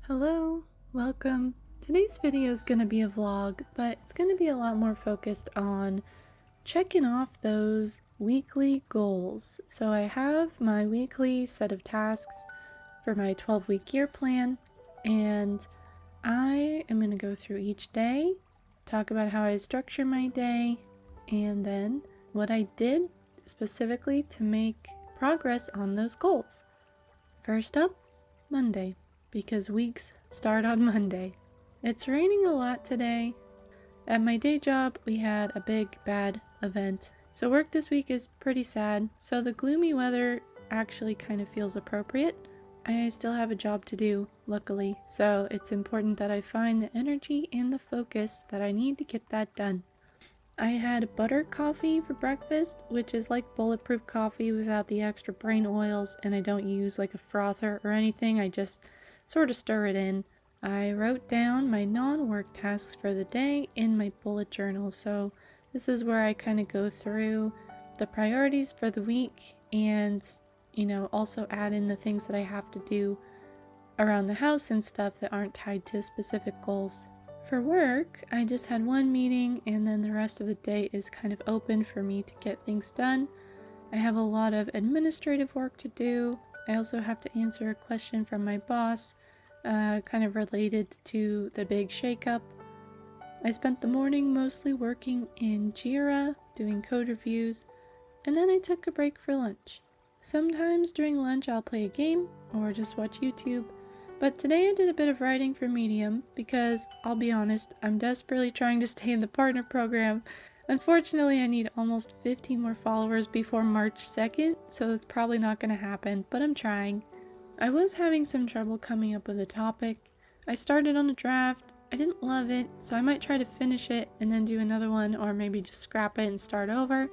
Hello, welcome. Today's video is going to be a vlog, but it's going to be a lot more focused on checking off those weekly goals. So I have my weekly set of tasks for my 12-week year plan, and I am going to go through each day, talk about how I structure my day, and then what I did specifically to make progress on those goals. First up, Monday, because weeks start on Monday. It's raining a lot today. At my day job, we had a big bad event, so work this week is pretty sad, so the gloomy weather actually kind of feels appropriate. I still have a job to do, luckily, so it's important that I find the energy and the focus that I need to get that done. I had butter coffee for breakfast, which is like bulletproof coffee without the extra brain oils, and I don't use like a frother or anything, I just sort of stir it in. I wrote down my non-work tasks for the day in my bullet journal, so this is where I kind of go through the priorities for the week and, also add in the things that I have to do around the house and stuff that aren't tied to specific goals. For work, I just had one meeting and then the rest of the day is kind of open for me to get things done. I have a lot of administrative work to do. I also have to answer a question from my boss, kind of related to the big shakeup. I spent the morning mostly working in Jira, doing code reviews, and then I took a break for lunch. Sometimes during lunch I'll play a game or just watch YouTube, but today I did a bit of writing for Medium because, I'll be honest, I'm desperately trying to stay in the partner program. Unfortunately, I need almost 50 more followers before March 2nd, so that's probably not going to happen, but I'm trying. I was having some trouble coming up with a topic. I started on a draft, I didn't love it, so I might try to finish it and then do another one, or maybe just scrap it and start over.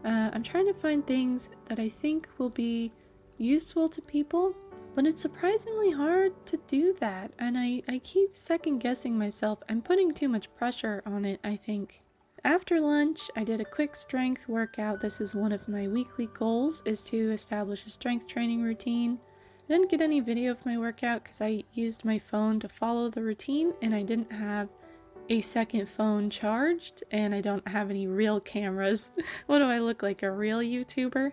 I'm trying to find things that I think will be useful to people, but it's surprisingly hard to do that, and I keep second guessing myself. I'm putting too much pressure on it, I think. After lunch, I did a quick strength workout. This is one of my weekly goals, is to establish a strength training routine. I didn't get any video of my workout because I used my phone to follow the routine and I didn't have a second phone charged and I don't have any real cameras. What do I look like, a real YouTuber?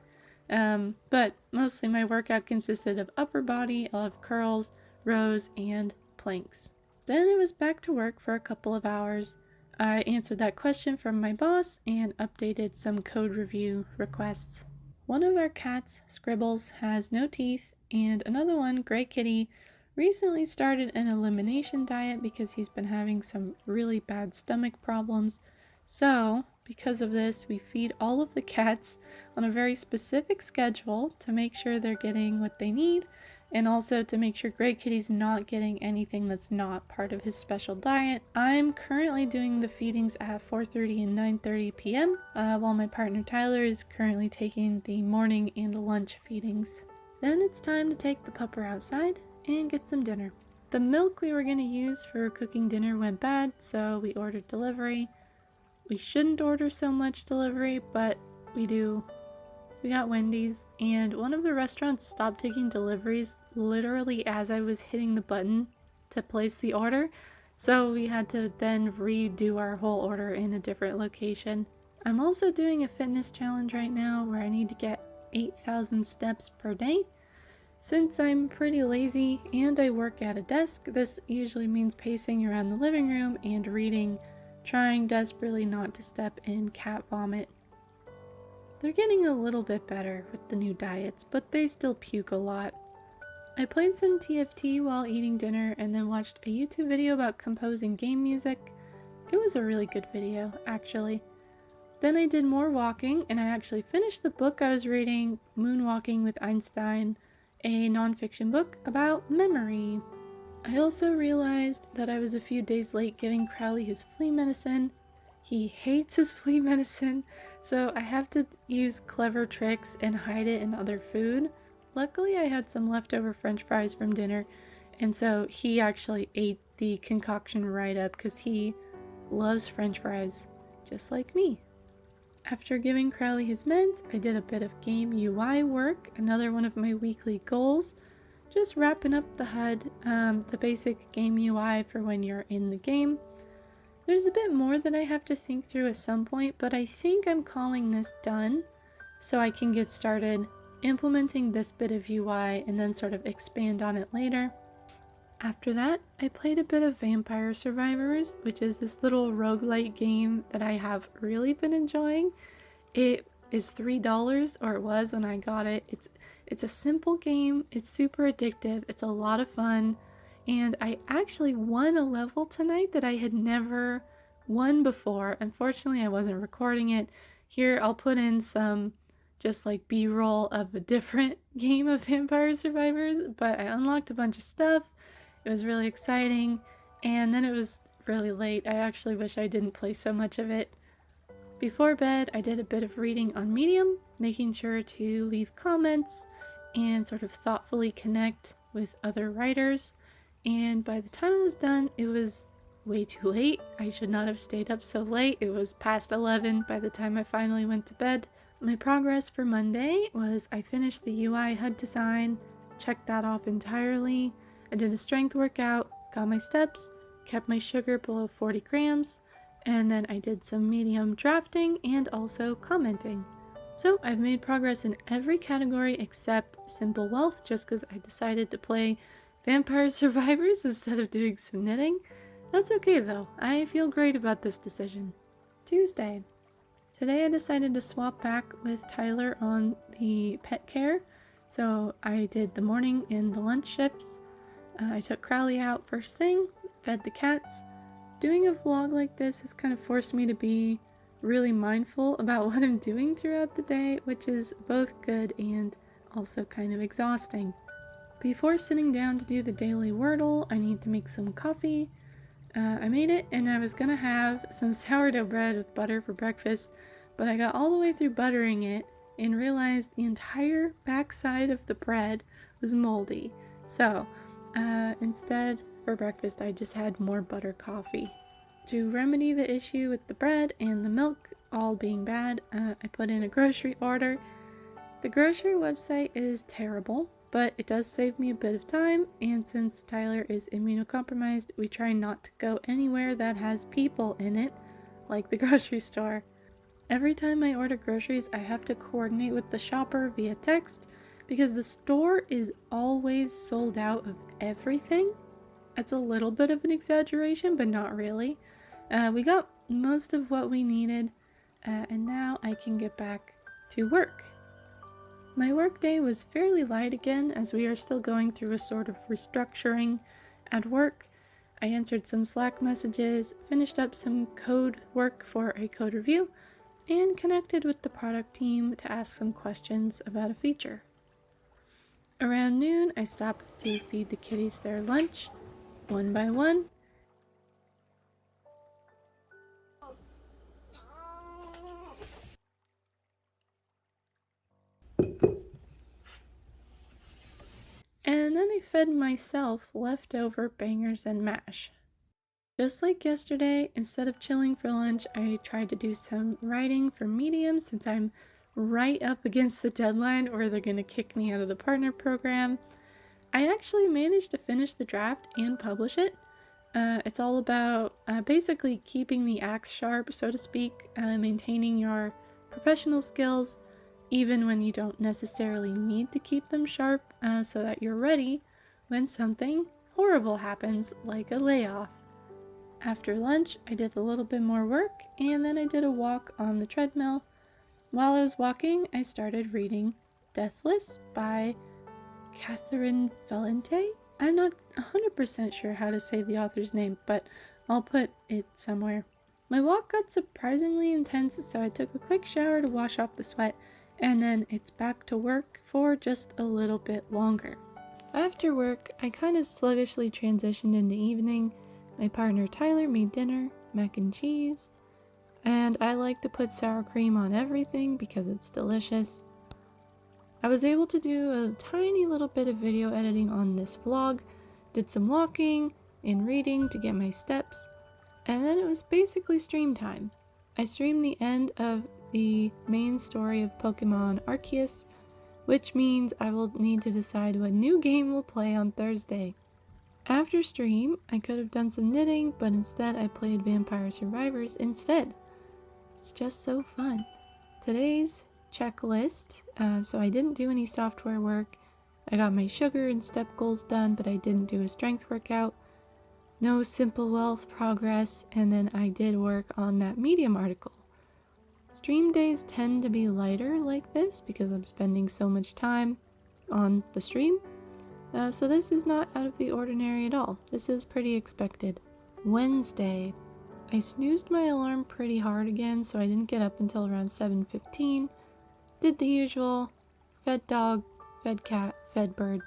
But mostly my workout consisted of upper body, of curls, rows, and planks. Then it was back to work for a couple of hours. I answered that question from my boss and updated some code review requests. One of our cats, Scribbles, has no teeth, and another one, Gray Kitty, recently started an elimination diet because he's been having some really bad stomach problems. So, because of this, we feed all of the cats on a very specific schedule to make sure they're getting what they need, and also to make sure Gray Kitty's not getting anything that's not part of his special diet. I'm currently doing the feedings at 4:30 and 9:30 p.m., while my partner Tyler is currently taking the morning and lunch feedings. Then it's time to take the pupper outside and get some dinner. The milk we were going to use for cooking dinner went bad, so we ordered delivery. We shouldn't order so much delivery, but we do. We got Wendy's, and one of the restaurants stopped taking deliveries literally as I was hitting the button to place the order, so we had to then redo our whole order in a different location. I'm also doing a fitness challenge right now where I need to get 8,000 steps per day. Since I'm pretty lazy and I work at a desk, this usually means pacing around the living room and reading, trying desperately not to step in cat vomit. They're getting a little bit better with the new diets, but they still puke a lot. I played some TFT while eating dinner and then watched a YouTube video about composing game music. It was a really good video, actually. Then I did more walking and I actually finished the book I was reading, Moonwalking with Einstein, a nonfiction book about memory. I also realized that I was a few days late giving Crowley his flea medicine. He hates his flea medicine, so I have to use clever tricks and hide it in other food. Luckily, I had some leftover french fries from dinner, and so he actually ate the concoction right up because he loves french fries, just like me. After giving Crowley his meds, I did a bit of game UI work, another one of my weekly goals. just wrapping up the HUD, the basic game UI for when you're in the game. There's a bit more that I have to think through at some point, but I think I'm calling this done so I can get started implementing this bit of UI and then sort of expand on it later. After that, I played a bit of Vampire Survivors, which is this little roguelite game that I have really been enjoying. It is $3, or it was when I got it. It's a simple game, it's super addictive, it's a lot of fun, and I actually won a level tonight that I had never won before. Unfortunately, I wasn't recording it. Here, I'll put in some just like B-roll of a different game of Vampire Survivors, but I unlocked a bunch of stuff. It was really exciting, and then it was really late. I actually wish I didn't play so much of it. Before bed, I did a bit of reading on Medium, making sure to leave comments and sort of thoughtfully connect with other writers. And by the time I was done, it was way too late. I should not have stayed up so late. It was past 11 by the time I finally went to bed. My progress for Monday was I finished the UI HUD design, checked that off entirely. I did a strength workout, got my steps, kept my sugar below 40 grams, and then I did some medium drafting and also commenting. So I've made progress in every category except Simple Wealth, just because I decided to play Vampire Survivors instead of doing some knitting. That's okay though, I feel great about this decision. Tuesday. Today I decided to swap back with Tyler on the pet care. So I did the morning and the lunch shifts. I took Crowley out first thing, fed the cats. Doing a vlog like this has kind of forced me to be really mindful about what I'm doing throughout the day, which is both good and also kind of exhausting. Before sitting down to do the daily Wordle, I need to make some coffee. I made it, and I was gonna have some sourdough bread with butter for breakfast, but I got all the way through buttering it and realized the entire backside of the bread was moldy. So instead, for breakfast, I just had more butter coffee. To remedy the issue with the bread and the milk all being bad, I put in a grocery order. The grocery website is terrible, but it does save me a bit of time, and since Tyler is immunocompromised, we try not to go anywhere that has people in it, like the grocery store. Every time I order groceries, I have to coordinate with the shopper via text, because the store is always sold out of everything. That's a little bit of an exaggeration, but not really. We got most of what we needed, and now I can get back to work. My work day was fairly light again, as we are still going through a sort of restructuring at work. I answered some Slack messages, finished up some code work for a code review, and connected with the product team to ask some questions about a feature. Around noon, I stopped to feed the kitties their lunch, one by one. And then I fed myself leftover bangers and mash. Just like yesterday, instead of chilling for lunch, I tried to do some writing for Medium since I'm right up against the deadline or they're going to kick me out of the partner program. I actually managed to finish the draft and publish it. It's all about basically keeping the axe sharp, so to speak, maintaining your professional skills even when you don't necessarily need to keep them sharp, so that you're ready when something horrible happens, like a layoff. After lunch, I did a little bit more work, and then I did a walk on the treadmill. While I was walking, I started reading Deathless by Catherine Valente. I'm not 100% sure how to say the author's name, but I'll put it somewhere. My walk got surprisingly intense, so I took a quick shower to wash off the sweat, and then it's back to work for just a little bit longer. After work, I kind of sluggishly transitioned into evening. My partner Tyler made dinner, mac and cheese, and I like to put sour cream on everything because it's delicious. I was able to do a tiny little bit of video editing on this vlog, did some walking and reading to get my steps, and then it was basically stream time. I streamed the end of the main story of Pokemon Arceus, which means I will need to decide what new game we'll play on Thursday. After stream, I could have done some knitting, but instead I played Vampire Survivors instead. It's just so fun. Today's checklist, so I didn't do any software work. I got my sugar and step goals done, but I didn't do a strength workout. No Simple Wealth progress, and then I did work on that Medium article. Stream days tend to be lighter like this because I'm spending so much time on the stream. So this is not out of the ordinary at all. This is pretty expected. Wednesday. I snoozed my alarm pretty hard again, so I didn't get up until around 7:15. Did the usual. Fed dog, fed cat, fed bird.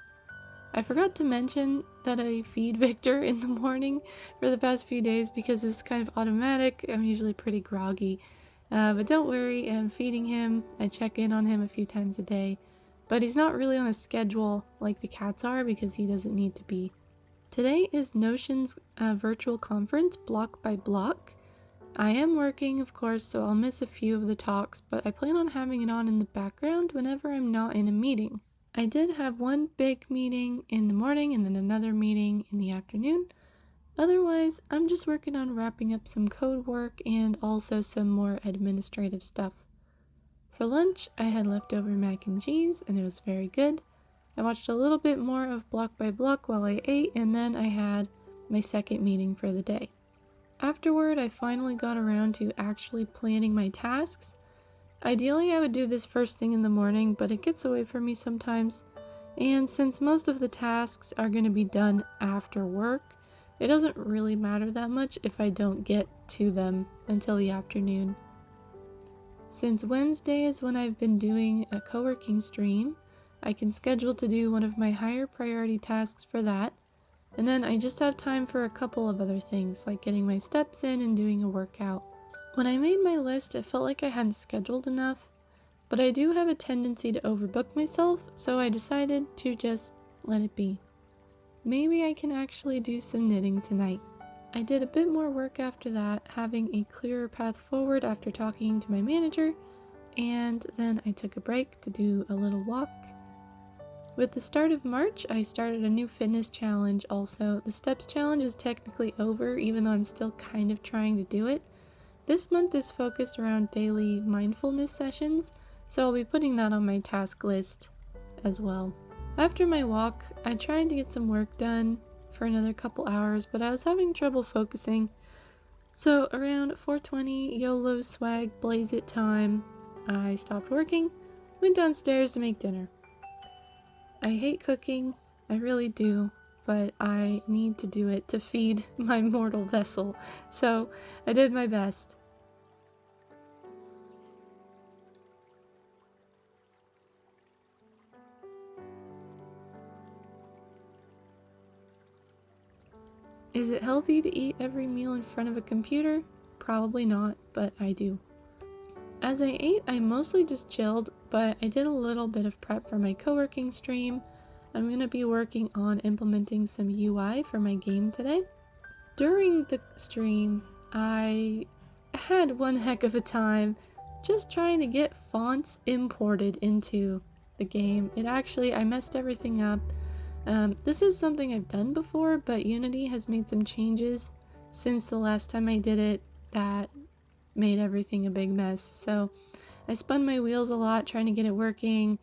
I forgot to mention that I feed Victor in the morning for the past few days because it's kind of automatic. I'm usually pretty groggy. But don't worry, I'm feeding him. I check in on him a few times a day. But he's not really on a schedule like the cats are because he doesn't need to be. Today is Notion's virtual conference, block by block. I am working, of course, so I'll miss a few of the talks, but I plan on having it on in the background whenever I'm not in a meeting. I did have one big meeting in the morning and then another meeting in the afternoon. Otherwise, I'm just working on wrapping up some code work and also some more administrative stuff. For lunch, I had leftover mac and cheese, and it was very good. I watched a little bit more of Block by Block while I ate, and then I had my second meeting for the day. Afterward, I finally got around to actually planning my tasks. Ideally, I would do this first thing in the morning, but it gets away from me sometimes. And since most of the tasks are going to be done after work, it doesn't really matter that much if I don't get to them until the afternoon. Since Wednesday is when I've been doing a co-working stream, I can schedule to do one of my higher priority tasks for that, and then I just have time for a couple of other things, like getting my steps in and doing a workout. When I made my list, it felt like I hadn't scheduled enough, but I do have a tendency to overbook myself, so I decided to just let it be. Maybe I can actually do some knitting tonight. I did a bit more work after that, having a clearer path forward after talking to my manager, and then I took a break to do a little walk. With the start of March, I started a new fitness challenge also. The steps challenge is technically over, even though I'm still kind of trying to do it. This month is focused around daily mindfulness sessions, so I'll be putting that on my task list as well. After my walk, I tried to get some work done for another couple hours, but I was having trouble focusing. So around 4:20 YOLO swag blaze it time, I stopped working, went downstairs to make dinner. I hate cooking, I really do, but I need to do it to feed my mortal vessel, so I did my best. Is it healthy to eat every meal in front of a computer? Probably not, but I do. As I ate, I mostly just chilled, but I did a little bit of prep for my co-working stream. I'm going to be working on implementing some UI for my game today. During the stream, I had one heck of a time just trying to get fonts imported into the game. I messed everything up. This is something I've done before, but Unity has made some changes since the last time I did it that made everything a big mess. So I spun my wheels a lot trying to get it working,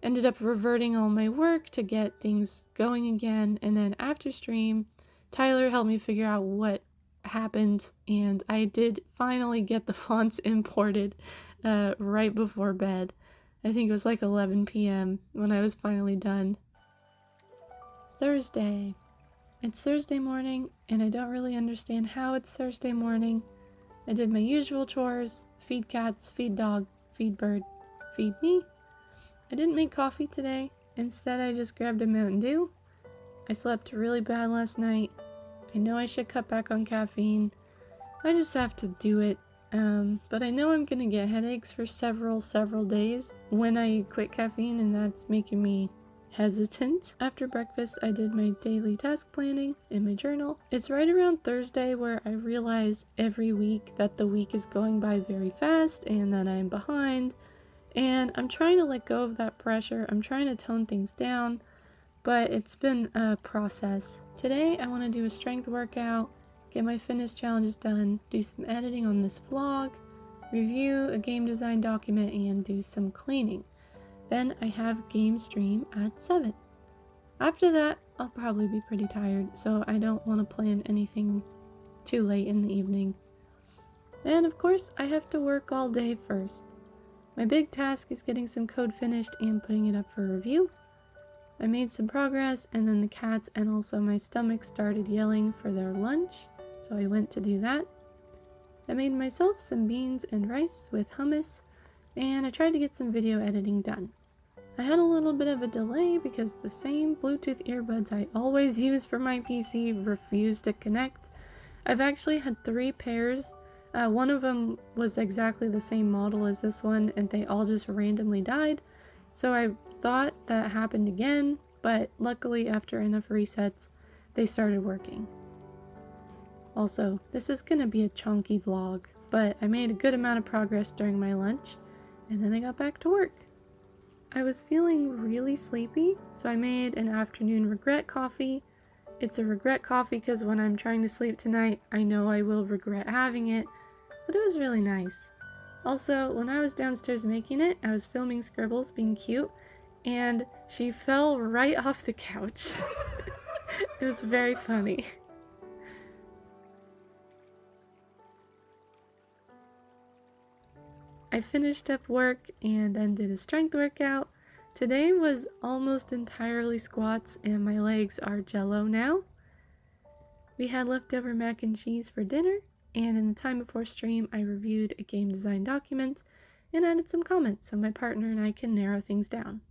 ended up reverting all my work to get things going again, and then after stream, Tyler helped me figure out what happened, and I did finally get the fonts imported right before bed. I think it was like 11 p.m. when I was finally done. Thursday. It's Thursday morning, and I don't really understand how it's Thursday morning. I did my usual chores: feed cats, feed dog, feed bird, feed me. I didn't make coffee today. Instead, I just grabbed a Mountain Dew. I slept really bad last night. I know I should cut back on caffeine. I just have to do it. But I know I'm gonna get headaches for several days when I quit caffeine, and that's making me hesitant. After breakfast, I did my daily task planning in my journal. It's right around Thursday where I realize every week that the week is going by very fast and that I'm behind. And I'm trying to let go of that pressure. I'm trying to tone things down, but it's been a process. Today I want to do a strength workout, get my fitness challenges done, do some editing on this vlog, review a game design document, and do some cleaning. Then I have game stream at 7. After that, I'll probably be pretty tired, so I don't want to plan anything too late in the evening. And of course, I have to work all day first. My big task is getting some code finished and putting it up for review. I made some progress, and then the cats and also my stomach started yelling for their lunch, so I went to do that. I made myself some beans and rice with hummus, and I tried to get some video editing done. I had a little bit of a delay because the same Bluetooth earbuds I always use for my PC refused to connect. I've actually had 3 pairs. One of them was exactly the same model as this one, and they all just randomly died. So I thought that happened again, but luckily after enough resets, they started working. Also, this is gonna be a chunky vlog, but I made a good amount of progress during my lunch, and then I got back to work. I was feeling really sleepy, so I made an afternoon regret coffee. It's a regret coffee because when I'm trying to sleep tonight, I know I will regret having it, but it was really nice. Also, when I was downstairs making it, I was filming Scribbles being cute, and she fell right off the couch. It was very funny. I finished up work and then did a strength workout. Today was almost entirely squats and my legs are jello now. We had leftover mac and cheese for dinner, and in the time before stream I reviewed a game design document and added some comments so my partner and I can narrow things down.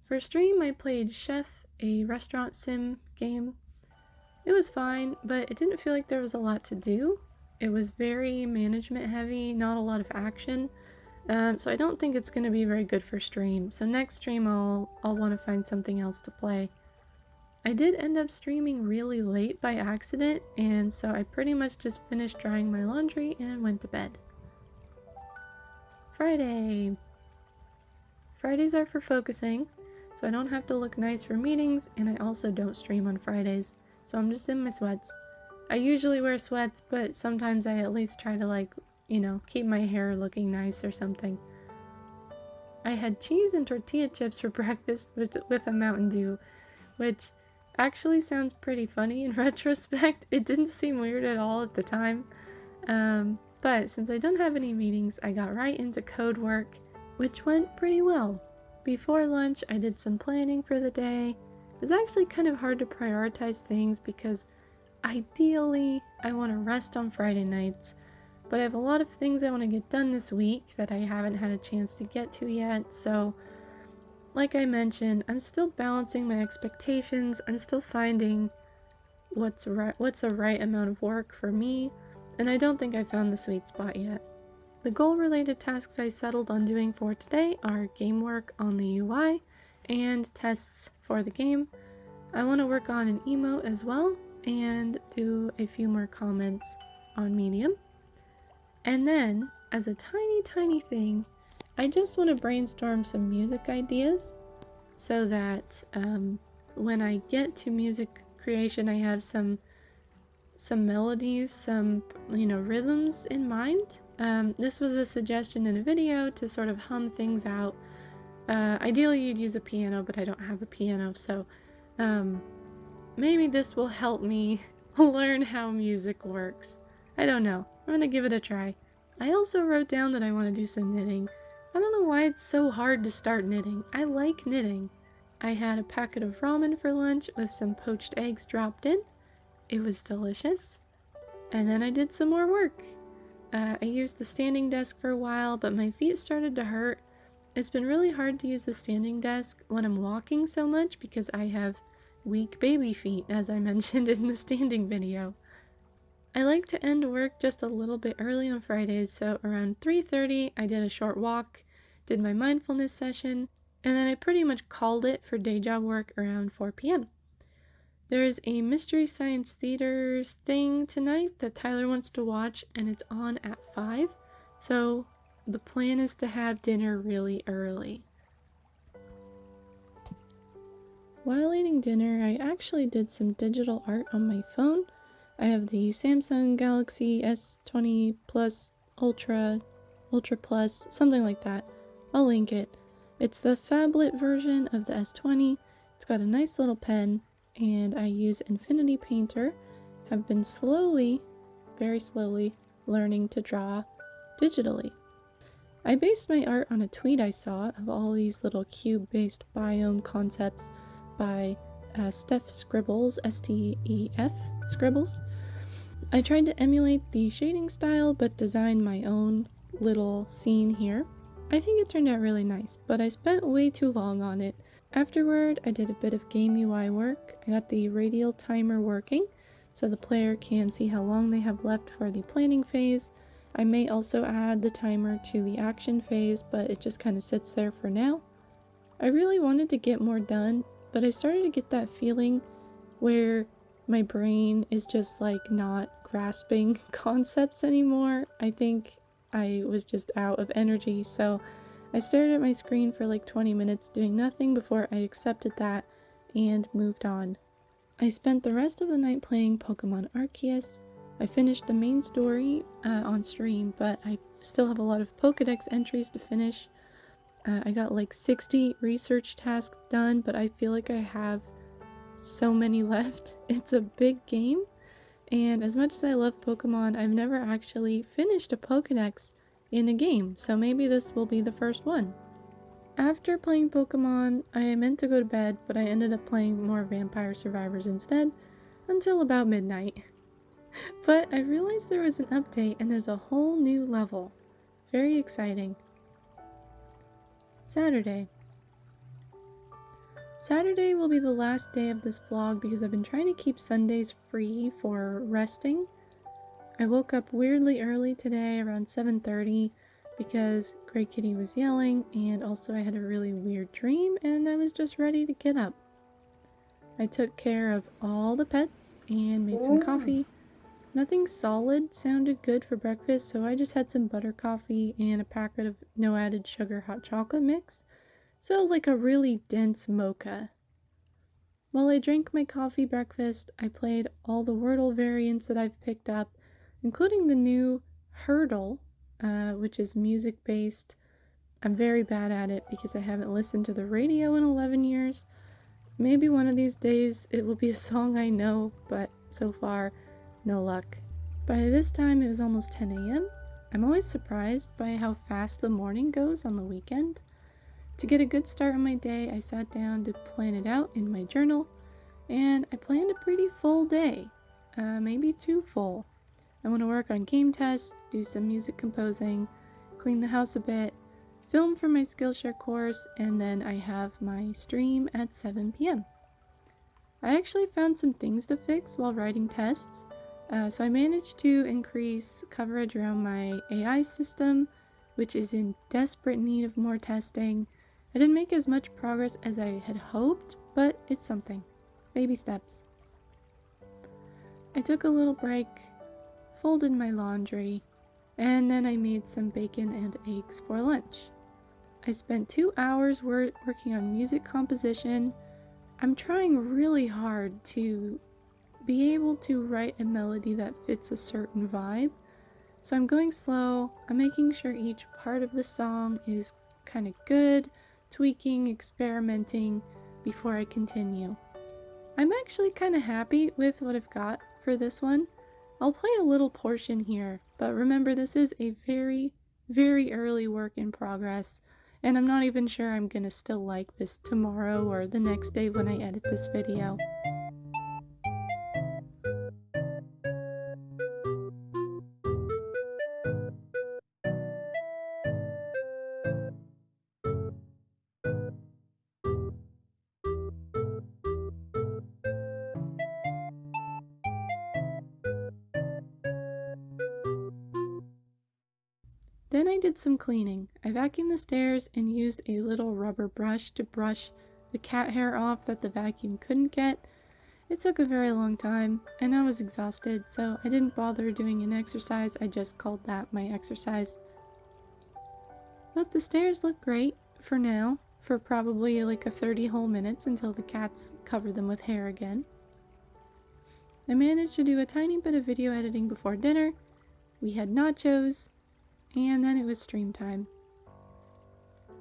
For stream I played Chef, a restaurant sim game. It was fine, but it didn't feel like there was a lot to do. It was very management heavy, not a lot of action. So I don't think it's going to be very good for stream. So next stream I'll want to find something else to play. I did end up streaming really late by accident, and so I pretty much just finished drying my laundry and went to bed. Friday. Fridays are for focusing, so I don't have to look nice for meetings, and I also don't stream on Fridays, so I'm just in my sweats. I usually wear sweats, but sometimes I at least try to keep my hair looking nice or something. I had cheese and tortilla chips for breakfast with a Mountain Dew, which actually sounds pretty funny in retrospect. It didn't seem weird at all at the time. But since I don't have any meetings, I got right into code work, which went pretty well. Before lunch, I did some planning for the day. It was actually kind of hard to prioritize things because ideally, I want to rest on Friday nights, but I have a lot of things I want to get done this week that I haven't had a chance to get to yet, so like I mentioned, I'm still balancing my expectations. I'm still finding what's a right amount of work for me, and I don't think I found the sweet spot yet. The goal-related tasks I settled on doing for today are game work on the UI and tests for the game. I want to work on an emote as well and do a few more comments on Medium. And then, as a tiny thing, I just want to brainstorm some music ideas so that when I get to music creation, I have some melodies, some rhythms in mind. This was a suggestion in a video to sort of hum things out. Ideally you'd use a piano, but I don't have a piano, so maybe this will help me learn how music works. I don't know. I'm gonna give it a try. I also wrote down that I want to do some knitting. I don't know why it's so hard to start knitting. I like knitting. I had a packet of ramen for lunch with some poached eggs dropped in. It was delicious. And then I did some more work. I used the standing desk for a while, but my feet started to hurt. It's been really hard to use the standing desk when I'm walking so much because I have weak baby feet, as I mentioned in the standing video. I like to end work just a little bit early on Fridays, so around 3:30 I did a short walk, did my mindfulness session, and then I pretty much called it for day job work around 4 p.m. There's a Mystery Science Theater thing tonight that Tyler wants to watch, and it's on at 5, so the plan is to have dinner really early. While eating dinner, I actually did some digital art on my phone. I have the Samsung Galaxy S20 Plus Ultra Plus, something like that. I'll link it. It's the phablet version of the S20. It's got a nice little pen, and I use Infinity Painter. Have been slowly, very slowly, learning to draw digitally. I based my art on a tweet I saw of all these little cube-based biome concepts by Steph Scribbles, S-T-E-F Scribbles. I tried to emulate the shading style, but designed my own little scene here. I think it turned out really nice, but I spent way too long on it. Afterward, I did a bit of game UI work. I got the radial timer working, so the player can see how long they have left for the planning phase. I may also add the timer to the action phase, but it just kind of sits there for now. I really wanted to get more done, but I started to get that feeling where my brain is just like not grasping concepts anymore. I think I was just out of energy, so I stared at my screen for like 20 minutes doing nothing before I accepted that and moved on. I spent the rest of the night playing Pokemon Arceus. I finished the main story on stream, but I still have a lot of Pokedex entries to finish. I got like 60 research tasks done, but I feel like I have so many left. It's a big game, and as much as I love Pokemon, I've never actually finished a Pokedex in a game, so maybe this will be the first one. After playing Pokemon, I meant to go to bed, but I ended up playing more Vampire Survivors instead, until about midnight. But I realized there was an update and there's a whole new level. Very exciting. Saturday. Saturday will be the last day of this vlog because I've been trying to keep Sundays free for resting. I woke up weirdly early today around 7:30 because Grey Kitty was yelling, and also I had a really weird dream and I was just ready to get up. I took care of all the pets and made some coffee. Nothing solid sounded good for breakfast, so I just had some butter coffee and a packet of no added sugar hot chocolate mix. So like a really dense mocha. While I drank my coffee breakfast, I played all the Wordle variants that I've picked up, including the new Hurdle, which is music based. I'm very bad at it because I haven't listened to the radio in 11 years. Maybe one of these days it will be a song I know, but so far, no luck. By this time it was almost 10 a.m. I'm always surprised by how fast the morning goes on the weekend. To get a good start on my day, I sat down to plan it out in my journal, and I planned a pretty full day, maybe too full. I want to work on game tests, do some music composing, clean the house a bit, film for my Skillshare course, and then I have my stream at 7 p.m. I actually found some things to fix while writing tests, so I managed to increase coverage around my AI system, which is in desperate need of more testing. I didn't make as much progress as I had hoped, but it's something. Baby steps. I took a little break, folded my laundry, and then I made some bacon and eggs for lunch. I spent 2 hours working on music composition. I'm trying really hard to be able to write a melody that fits a certain vibe. So I'm going slow, I'm making sure each part of the song is kind of good, tweaking, experimenting before I continue. I'm actually kind of happy with what I've got for this one. I'll play a little portion here, but remember this is a very, very early work in progress, and I'm not even sure I'm gonna still like this tomorrow or the next day when I edit this video. Then I did some cleaning. I vacuumed the stairs and used a little rubber brush to brush the cat hair off that the vacuum couldn't get. It took a very long time, and I was exhausted, so I didn't bother doing an exercise. I just called that my exercise. But the stairs look great for now, for probably like a 30 whole minutes until the cats cover them with hair again. I managed to do a tiny bit of video editing before dinner. We had nachos, and then it was stream time.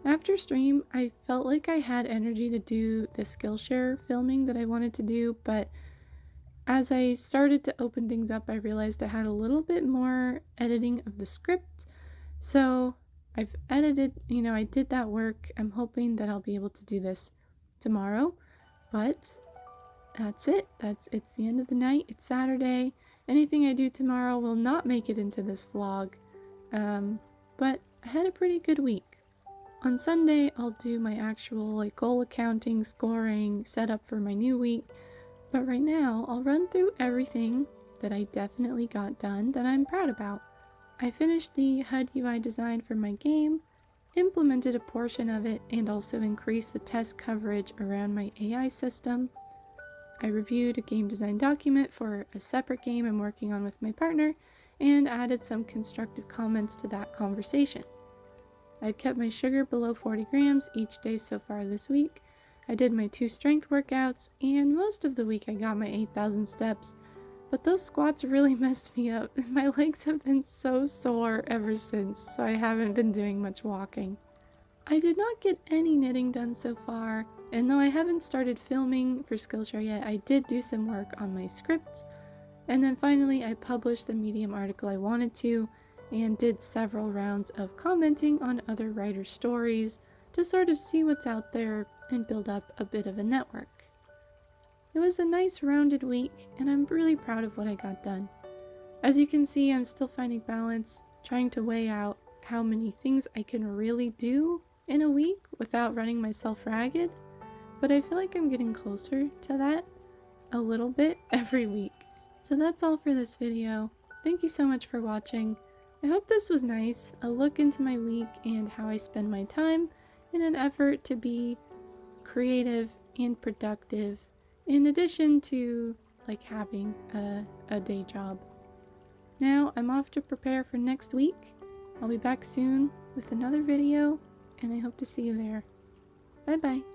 After stream, I felt like I had energy to do the Skillshare filming that I wanted to do, but as I started to open things up, I realized I had a little bit more editing of the script. So I've edited, I did that work. I'm hoping that I'll be able to do this tomorrow, but that's it. It's the end of the night. It's Saturday. Anything I do tomorrow will not make it into this vlog, but I had a pretty good week. On Sunday, I'll do my actual goal accounting, scoring, setup for my new week. But right now, I'll run through everything that I definitely got done that I'm proud about. I finished the HUD UI design for my game, implemented a portion of it, and also increased the test coverage around my AI system. I reviewed a game design document for a separate game I'm working on with my partner, and added some constructive comments to that conversation. I've kept my sugar below 40 grams each day so far this week. I did my 2 strength workouts, and most of the week I got my 8,000 steps, but those squats really messed me up. My legs have been so sore ever since, so I haven't been doing much walking. I did not get any knitting done so far, and though I haven't started filming for Skillshare yet, I did do some work on my scripts, and then finally I published the Medium article I wanted to, and did several rounds of commenting on other writers' stories to sort of see what's out there and build up a bit of a network. It was a nice rounded week, and I'm really proud of what I got done. As you can see, I'm still finding balance, trying to weigh out how many things I can really do in a week without running myself ragged, but I feel like I'm getting closer to that a little bit every week. So that's all for this video. Thank you so much for watching. I hope this was nice, a look into my week and how I spend my time in an effort to be creative and productive, in addition to having a day job. Now I'm off to prepare for next week. I'll be back soon with another video, and I hope to see you there. Bye bye.